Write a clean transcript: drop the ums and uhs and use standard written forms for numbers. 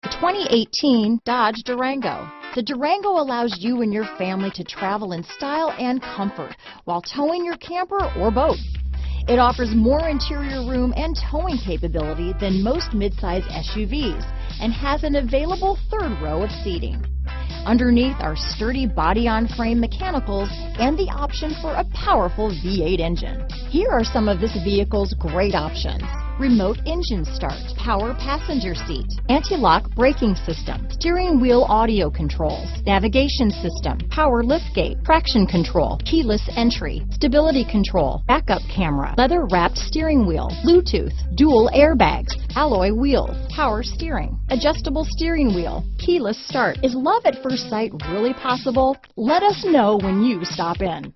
The 2018 Dodge Durango. The Durango allows you and your family to travel in style and comfort while towing your camper or boat. It offers more interior room and towing capability than most midsize SUVs and has an available third row of seating. Underneath are sturdy body-on-frame mechanicals and the option for a powerful V8 engine. Here are some of this vehicle's great options: remote engine start, power passenger seat, anti-lock braking system, steering wheel audio controls, navigation system, power liftgate, traction control, keyless entry, stability control, backup camera, leather-wrapped steering wheel, Bluetooth, dual airbags, alloy wheels, power steering, adjustable steering wheel, keyless start. Is love at first sight really possible? Let us know when you stop in.